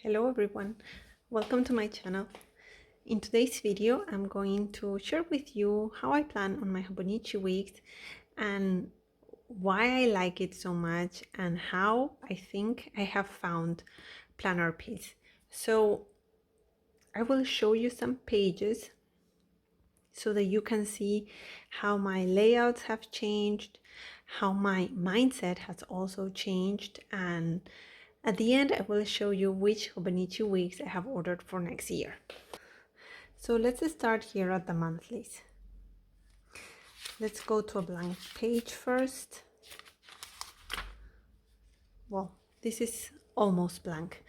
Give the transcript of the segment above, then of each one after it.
Hello everyone, welcome to my channel. In today's video, I'm going to share with you how I plan on my Hobonichi weeks and why I like it so much and how I think I have found planner peace. So I will show you some pages so that you can see how my layouts have changed, how my mindset has also changed, and at the end I will show you which Hobonichi weeks I have ordered for next year. So let's start here at the monthlies. Let's go to a blank page first. Well, this is almost blank.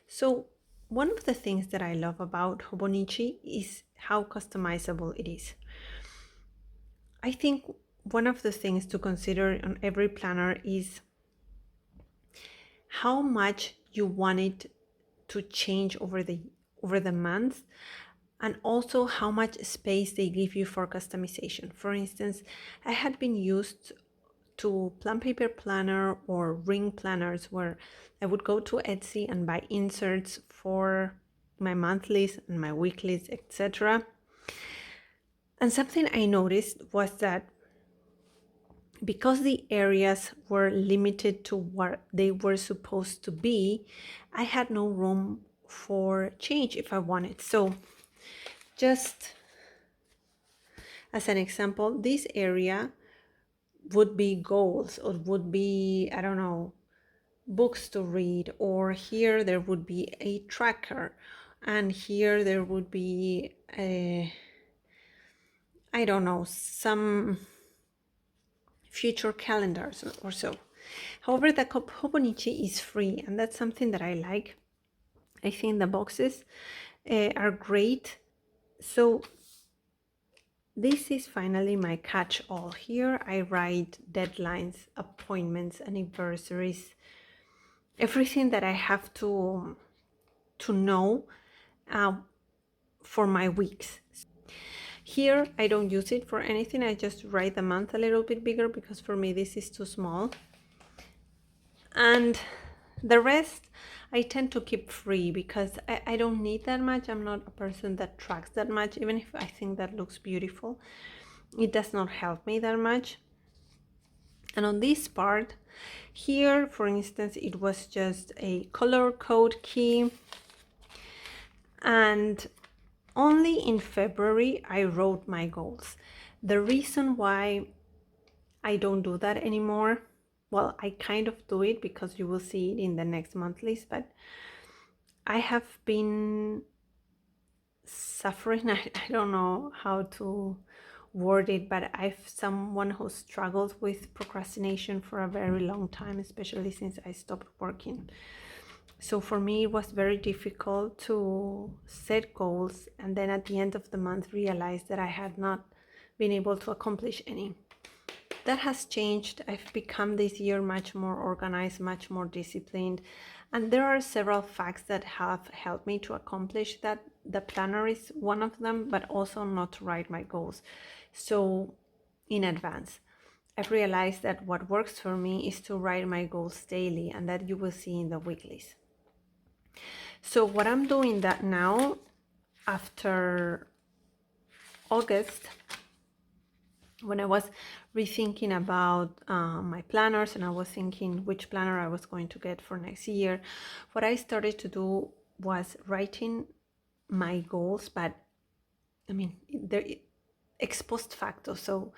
So one of the things that I love about Hobonichi is how customizable it is. I think one of the things to consider on every planner is how much you want it to change over the months, and also how much space they give you for customization. For instance, I had been used to plan paper planner or ring planners where I would go to Etsy and buy inserts for my monthlies and my weeklies, etc. And something I noticed was that because the areas were limited to what they were supposed to be, I had no room for change if I wanted. So just as an example, this area would be goals, or would be, I don't know, books to read, or here there would be a tracker, and here there would be a, I don't know, some future calendars or so. However, the Hobonichi is free, and that's something that I like. I think the boxes are great. So this is finally my catch-all. Here I write deadlines, appointments, anniversaries, everything that I have to know for my weeks. Here I don't use it for anything. I just write the month a little bit bigger because for me this is too small. And the rest I tend to keep free because I don't need that much. I'm not a person that tracks that much. Even if I think that looks beautiful, it does not help me that much. And on this part here, for instance, it was just a color code key, and only in February I wrote my goals. The reason why I don't do that anymore, well, I kind of do it because you will see it in the next monthlies, but I have been suffering, I don't know how to word it, but I'm someone who struggles with procrastination for a very long time, especially since I stopped working. So for me, it was very difficult to set goals and then at the end of the month realize that I had not been able to accomplish any. That has changed. I've become this year much more organized, much more disciplined, and there are several facts that have helped me to accomplish that. The planner is one of them, but also not to write my goals so in advance. I've realized that what works for me is to write my goals daily, and that you will see in the weeklies. So what I'm doing that now, after August, when I was rethinking about my planners and I was thinking which planner I was going to get for next year, what I started to do was writing my goals, but I mean, they're ex post facto, so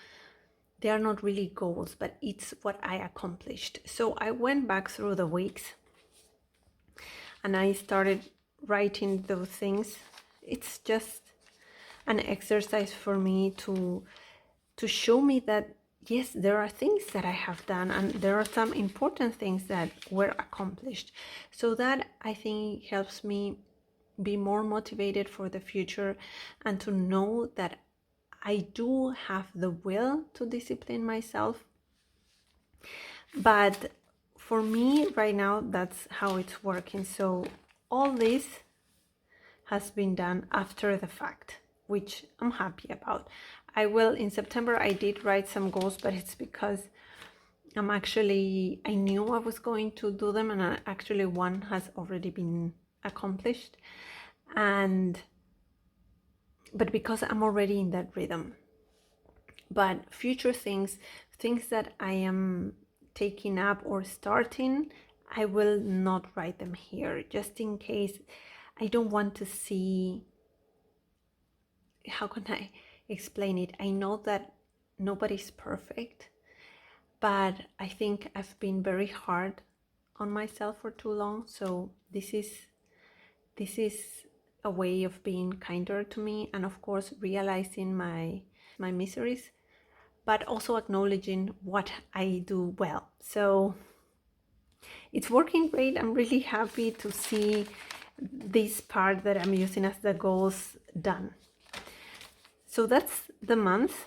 they are not really goals, but it's what I accomplished. So I went back through the weeks and I started writing those things. It's just an exercise for me to show me that yes, there are things that I have done and there are some important things that were accomplished. So that I think helps me be more motivated for the future and to know that I do have the will to discipline myself. But for me right now, that's how it's working. So all this has been done after the fact, which I'm happy about. I will, in September, I did write some goals, but it's because I knew I was going to do them, and actually one has already been accomplished, but because I'm already in that rhythm. But future things that I am taking up or starting, I will not write them here, just in case. I don't want to see, how can I explain it? I know that nobody's perfect, but I think I've been very hard on myself for too long. So this is a way of being kinder to me, and of course realizing my miseries, but also acknowledging what I do well. So it's working great. I'm really happy to see this part that I'm using as the goals done. So that's the month.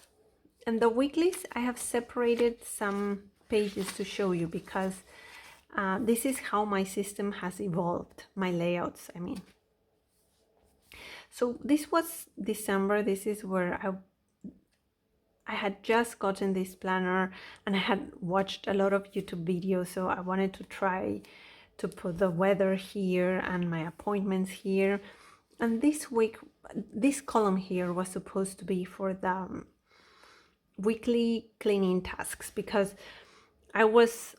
And the weeklies, I have separated some pages to show you, because this is how my system has evolved, my layouts, I mean. So this was December. This is where I had just gotten this planner, and I had watched a lot of YouTube videos, so I wanted to try to put the weather here and my appointments here. And this week, this column here was supposed to be for the weekly cleaning tasks, because I was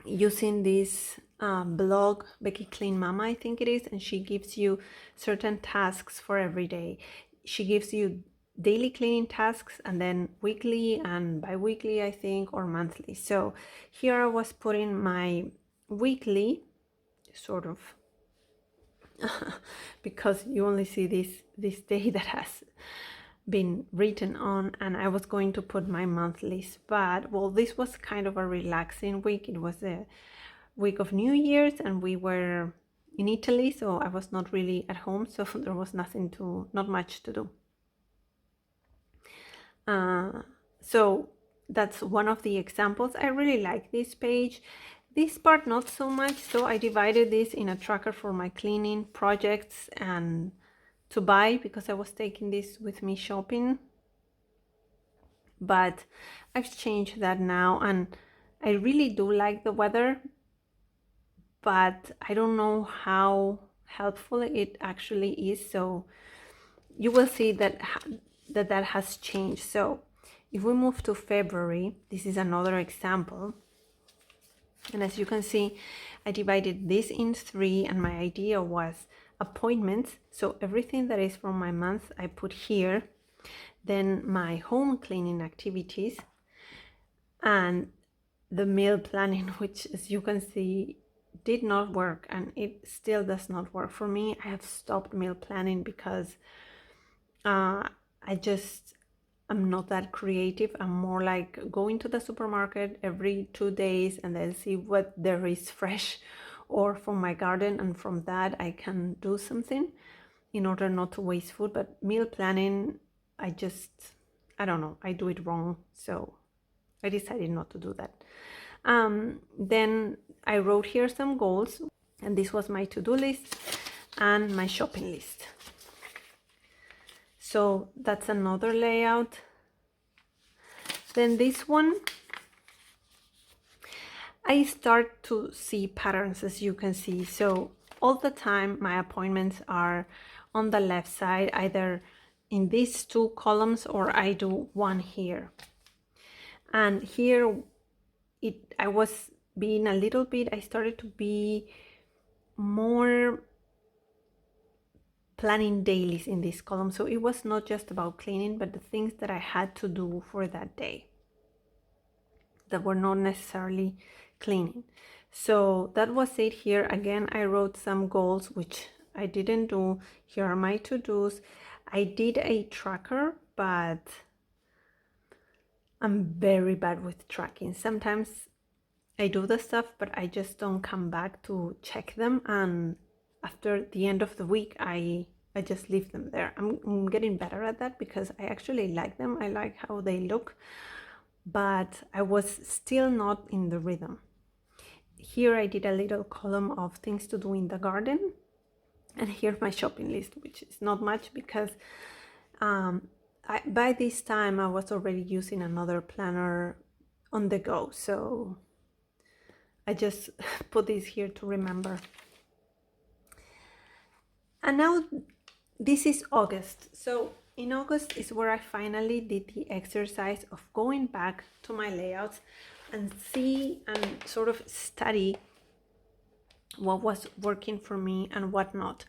using this blog, Becky Clean Mama, I think it is, and she gives you certain tasks for every day. She gives you daily cleaning tasks, and then weekly and bi-weekly, I think, or monthly. So here I was putting my weekly, sort of, because you only see this day that has been written on, and I was going to put my monthlies. But well, this was kind of a relaxing week. It was a week of New Year's, and we were in Italy, so I was not really at home, so there was not much to do. So that's one of the examples. I really like this page. This part not so much, so I divided this in a tracker for my cleaning projects and to buy, because I was taking this with me shopping. But I've changed that now, and I really do like the weather, but I don't know how helpful it actually is. So you will see that has changed. So if we move to February, this is another example. And as you can see, I divided this in 3, and my idea was appointments. So everything that is from my month, I put here. Then my home cleaning activities, and the meal planning, which, as you can see, did not work, and it still does not work for me. I have stopped meal planning because I'm not that creative. I'm more like going to the supermarket every 2 days and then see what there is fresh or from my garden, and from that I can do something in order not to waste food. But meal planning, I don't know, I do it wrong, so I decided not to do that. Then I wrote here some goals, and this was my to-do list and my shopping list. So that's another layout. Then this one, I start to see patterns, as you can see. So all the time my appointments are on the left side, either in these 2 columns, or I do one here. And here I was being a little bit, I started to be more planning dailies in this column. So it was not just about cleaning, but the things that I had to do for that day that were not necessarily cleaning. So that was it. Here again, I wrote some goals, which I didn't do. Here are my to-dos. I did a tracker, but I'm very bad with tracking. Sometimes I do the stuff, but I just don't come back to check them, and after the end of the week I just leave them there. I'm getting better at that, because I actually like them. I like how they look, but I was still not in the rhythm. Here I did a little column of things to do in the garden, and here's my shopping list, which is not much, because by this time I was already using another planner on the go, so I just put this here to remember. And now this is August. So in August is where I finally did the exercise of going back to my layouts and see and sort of study what was working for me and what not.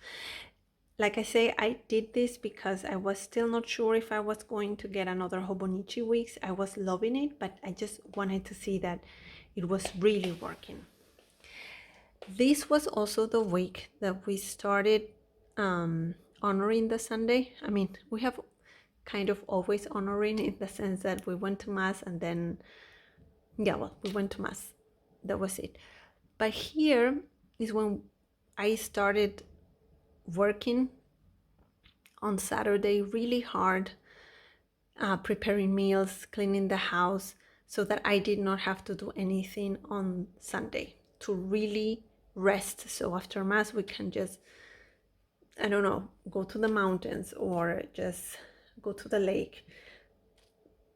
Like I say, I did this because I was still not sure if I was going to get another Hobonichi weeks. I was loving it, but I just wanted to see that it was really working. This was also the week that we started honoring the Sunday. I mean, we have kind of always honoring in the sense that we went to Mass and then, yeah, well, we went to Mass. That was it. But here is when I started working on Saturday really hard, preparing meals, cleaning the house, so that I did not have to do anything on Sunday to really rest. So after Mass, we can just, I don't know, go to the mountains or just go to the lake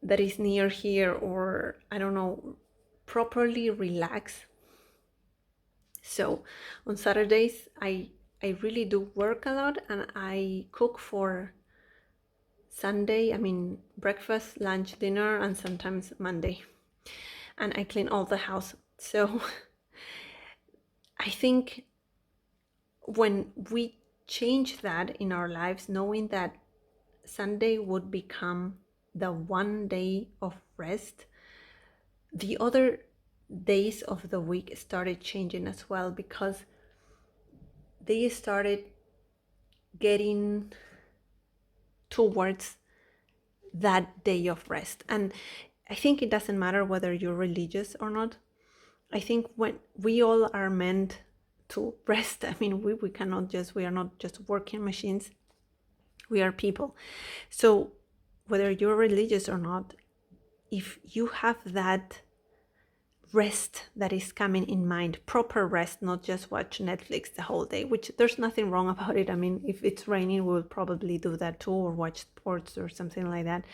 that is near here, or I don't know, properly relax. So on Saturdays, I really do work a lot, and I cook for Sunday, I mean breakfast, lunch, dinner, and sometimes Monday. And I clean all the house. So I think when we change that in our lives, knowing that Sunday would become the one day of rest, the other days of the week started changing as well, because they started getting towards that day of rest. And I think it doesn't matter whether you're religious or not. I think when we all are meant to rest, I mean, we cannot just, we are not just working machines, we are people. So whether you're religious or not, if you have that rest that is coming in mind, proper rest, not just watch Netflix the whole day, which there's nothing wrong about it. I mean, if it's raining, we'll probably do that too, or watch sports or something like that.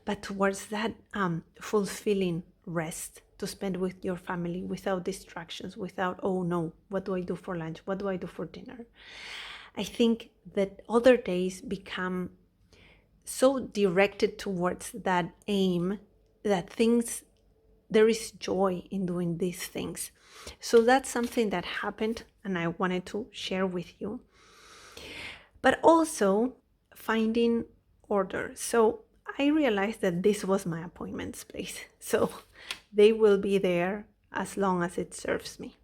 But towards that fulfilling rest to spend with your family without distractions, without, oh no, what do I do for lunch? What do I do for dinner? I think that other days become so directed towards that aim that things, there is joy in doing these things. So that's something that happened and I wanted to share with you. But also finding order. So I realized that this was my appointments place. So they will be there as long as it serves me.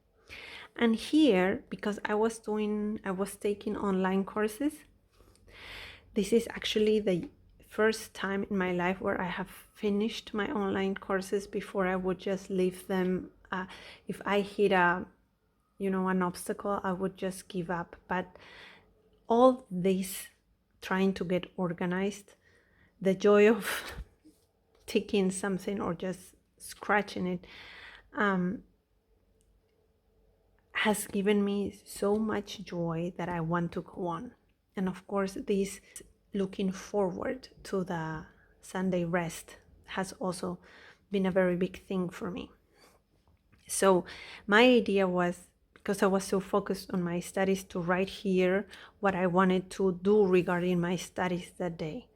And here, because I was taking online courses, this is actually the first time in my life where I have finished my online courses. Before, I would just leave them. If I hit an obstacle, I would just give up. But all this trying to get organized, the joy of ticking something or just scratching it, has given me so much joy that I want to go on. And of course, this looking forward to the Sunday rest has also been a very big thing for me. So my idea was, because I was so focused on my studies, to write here what I wanted to do regarding my studies that day.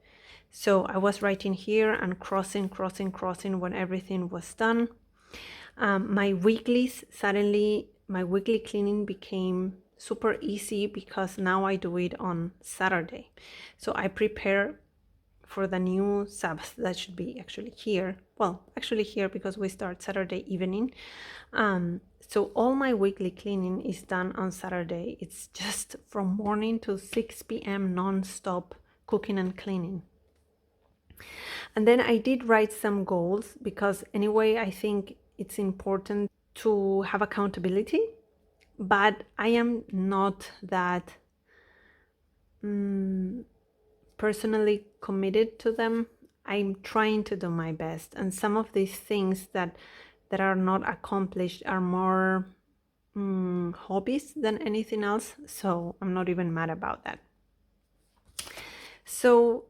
So I was writing here and crossing when everything was done. My weeklies, suddenly my weekly cleaning became super easy because now I do it on Saturday. So I prepare for the new Sabbath that should be actually here. Well, actually here because we start Saturday evening. So all my weekly cleaning is done on Saturday. It's just from morning to 6 p.m. non-stop cooking and cleaning. And then I did write some goals because anyway, I think it's important to have accountability, but I am not that personally committed to them. I'm trying to do my best, and some of these things that are not accomplished are more hobbies than anything else, so I'm not even mad about that. So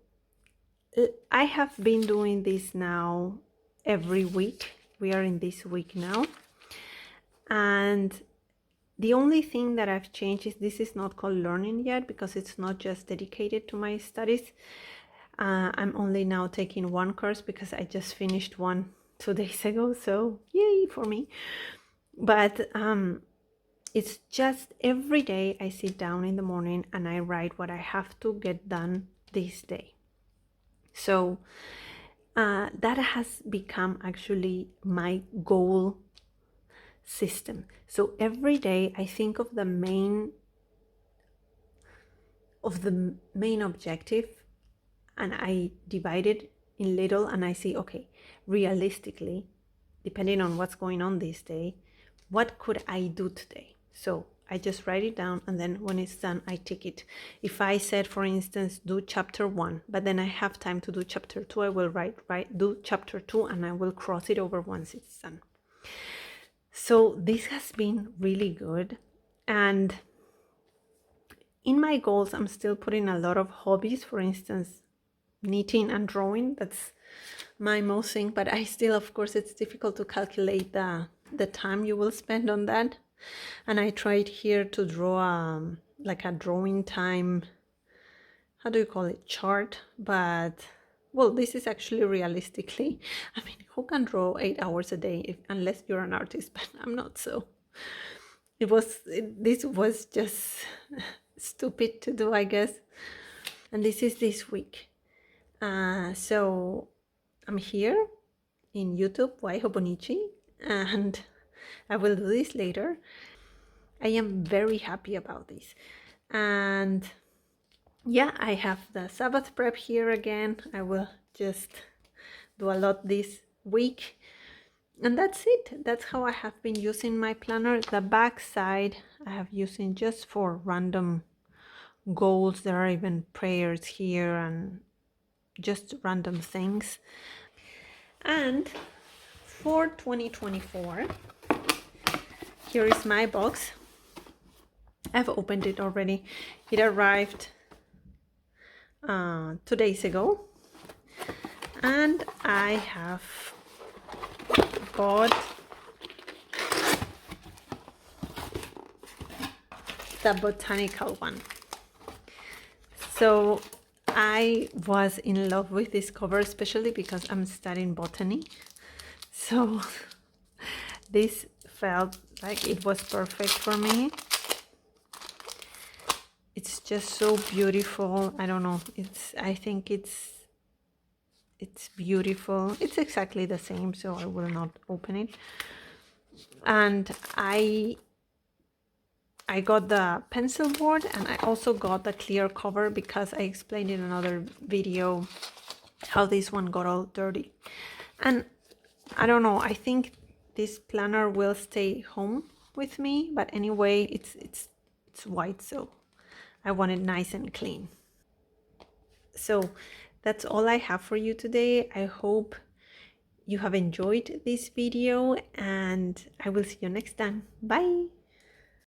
I have been doing this now every week. We are in this week now, and The only thing that I've changed is this is not called learning yet because it's not just dedicated to my studies. I'm only now taking one course because I just finished one 2 days ago, so yay for me. But it's just every day I sit down in the morning and I write what I have to get done this day. So that has become actually my goal system. So every day I think of the main objective and I divide it in little and I say, okay, realistically, depending on what's going on this day, what could I do today? So I just write it down and then when it's done, I tick it. If I said, for instance, do chapter 1, but then I have time to do chapter 2, I will do chapter 2 and I will cross it over once it's done. So this has been really good. And in my goals, I'm still putting a lot of hobbies, for instance, knitting and drawing. That's my most thing, but I still, of course, it's difficult to calculate the time you will spend on that. And I tried here to draw like a drawing time, how do you call it, chart, but well, this is actually realistically, I mean, who can draw 8 hours a day unless you're an artist? But I'm not, so this was just stupid to do, I guess. And this is this week. So I'm here in YouTube, why Hobonichi, and I will do this later. I am very happy about this. And yeah, I have the Sabbath prep here again. I will just do a lot this week. And that's it. That's how I have been using my planner. The back side I have using just for random goals. There are even prayers here and just random things. And for 2024, here is my box. I've opened it already. It arrived 2 days ago, and I have got the botanical one. So I was in love with this cover, especially because I'm studying botany. So this felt like it was perfect for me. It's just so beautiful. I don't know. I think it's beautiful. It's exactly the same, so I will not open it. And I got the pencil board and I also got the clear cover because I explained in another video how this one got all dirty. And I don't know, I think this planner will stay home with me, but anyway, it's white, so I want it nice and clean. So that's all I have for you today. I hope you have enjoyed this video and I will see you next time. Bye.